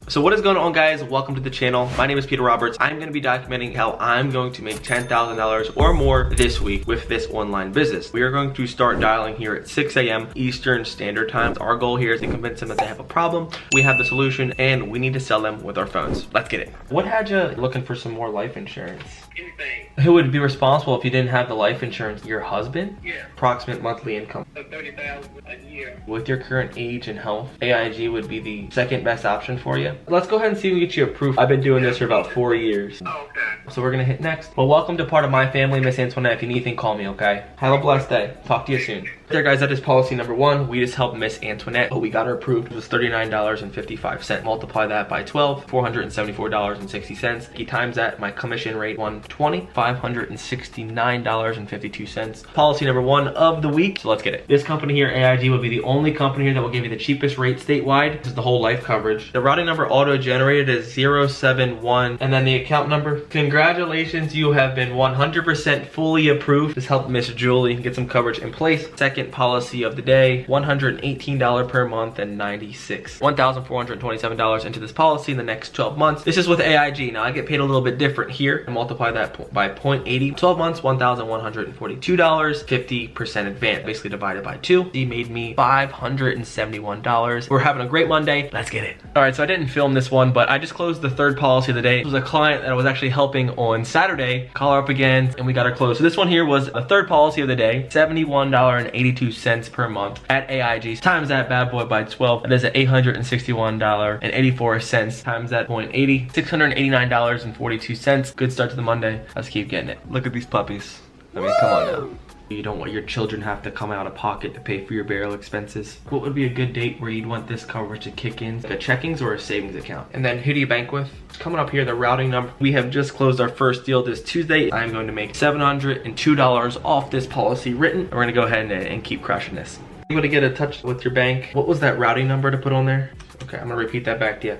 So what is going on, guys? Welcome to the channel. My name is Peter Roberts. I'm going to be documenting how I'm going to make $10,000 or more this week with this online business. We are going to start dialing here at 6 a.m. Eastern Standard Time. Our goal here is to convince them that they have a problem, we have the solution, and we need to sell them with our phones. Let's get it. What had you looking for some more life insurance? Anything. Who would be responsible if you didn't have the life insurance? Your husband? Yeah. Approximate monthly income. So $30,000 a year. With your current age and health, AIG would be the second best option for you. Let's go ahead and see if we can get you approved. I've been doing this for about 4 years. Oh, okay. So we're gonna hit next. Well, welcome to part of my family, Miss Antoinette. If you need anything, call me, okay? Have a blessed day. Talk to you soon. There, guys, that is policy number 1. We just helped Miss Antoinette, but we got her approved. It was $39.55. Multiply that by 12, $474.60. He times that, my commission rate, $120, $569.52. Policy number 1 of the week. So let's get it. This company here, AIG, will be the only company here that will give you the cheapest rate statewide. This is the whole life coverage. The routing number auto-generated is 071, and then the account number. Congratulations, you have been 100% fully approved. This helped Miss Julie get some coverage in place. Second policy of the day, $118 per month and $1,427 into this policy in the next 12 months. This is with AIG. Now I get paid a little bit different here. I multiply that by 0.80. 12 months, $1,142, 50% advance, basically divided by 2. He made me $571. We're having a great Monday. Let's get it. All right, so I didn't film this one, but I just closed the third policy of the day. It was a client that I was actually helping on Saturday. Call her up again, and we got her closed. So this one here was the third policy of the day, $71.82 per month at AIG. Times that bad boy by 12. That is at $861.84. Times that 0.80, $689.42. Good start to the Monday. Let's keep getting it. Look at these puppies. I mean, come on now. You don't want your children have to come out of pocket to pay for your burial expenses. What would be a good date where you'd want this coverage to kick in? Like a checkings or a savings account? And then who do you bank with? Coming up here, the routing number. We have just closed our first deal this Tuesday. I'm going to make $702 off this policy written. We're gonna go ahead and keep crushing this. You want to get in touch with your bank. What was that routing number to put on there? Okay, I'm gonna repeat that back to you.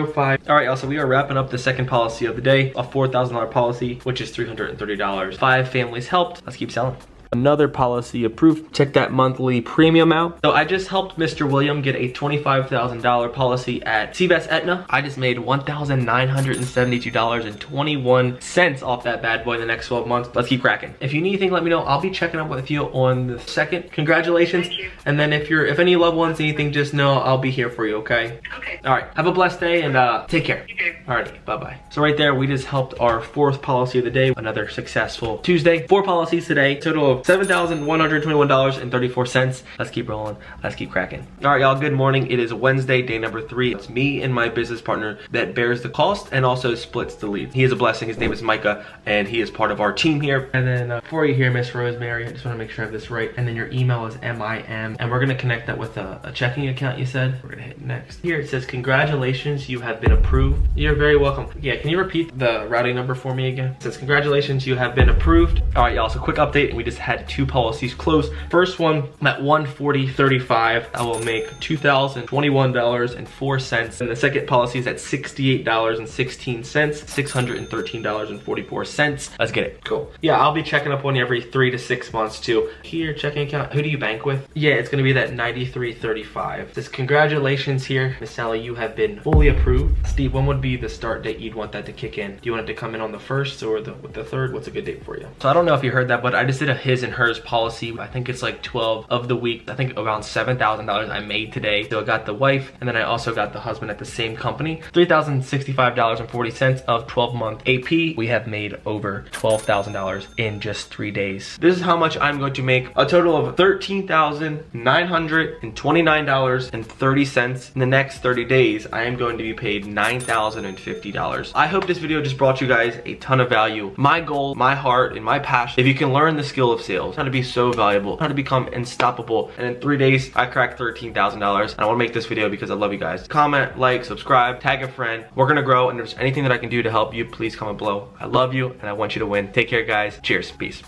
05. All right, y'all, so we are wrapping up the second policy of the day, a $4,000 policy, which is $330. 5 families helped. Let's keep selling. Another policy approved. Check that monthly premium out. So I just helped Mr. William get a $25,000 policy at CVS Aetna. I just made $1,972.21 off that bad boy in the next 12 months. Let's keep cracking. If you need anything, let me know. I'll be checking up with you on the 2nd. Congratulations. Thank you. And then if any loved ones need anything, just know I'll be here for you, okay? Okay. All right, have a blessed day and take care. You too. Alrighty, bye-bye. So right there, we just helped our 4th policy of the day. Another successful Tuesday. 4 policies today. Total of $7,121.34. Let's keep rolling. Let's keep cracking. All right, y'all, good morning. It is Wednesday, day number 3. It's me and my business partner that bears the cost and also splits the lead. He is a blessing. His name is Micah, and he is part of our team here. And then before you hear Miss Rosemary, I just want to make sure I have this right. And then your email is MIM, and we're going to connect that with a checking account, you said. We're going to hit next. Here it says, congratulations, you have been approved. You're very welcome. Yeah, can you repeat the routing number for me again? It says, congratulations, you have been approved. All right, y'all, so quick update. We just had 2 policies closed. First one at $140.35. I will make $2,021.04. And the second policy is at $68.16, $613.44. Let's get it. Cool. Yeah, I'll be checking up on you every 3 to 6 months too. Here, checking account. Who do you bank with? Yeah, it's gonna be that $93.35. It says, congratulations here, Miss Sally, you have been fully approved. Steve, when would be the start date you'd want that to kick in? Do you want it to come in on the 1st or the 3rd? What's a good date for you? So I don't know if you heard that, but I just did a his and hers policy. I think it's like 12 of the week. I think around $7,000 I made today. So I got the wife, and then I also got the husband at the same company. $3,065.40 of 12-month AP. We have made over $12,000 in just 3 days. This is how much I'm going to make. A total of $13,929.30. In the next 30 days, I am going to be paid $9,050. I hope this video just brought you guys a ton of value. My goal, my heart, and my passion, if you can learn the skill of sales, how to be so valuable, how to become unstoppable, and in 3 days, I cracked $13,000. And I want to make this video because I love you guys. Comment, like, subscribe, tag a friend. We're gonna grow, and if there's anything that I can do to help you, please comment below. I love you, and I want you to win. Take care, guys. Cheers. Peace.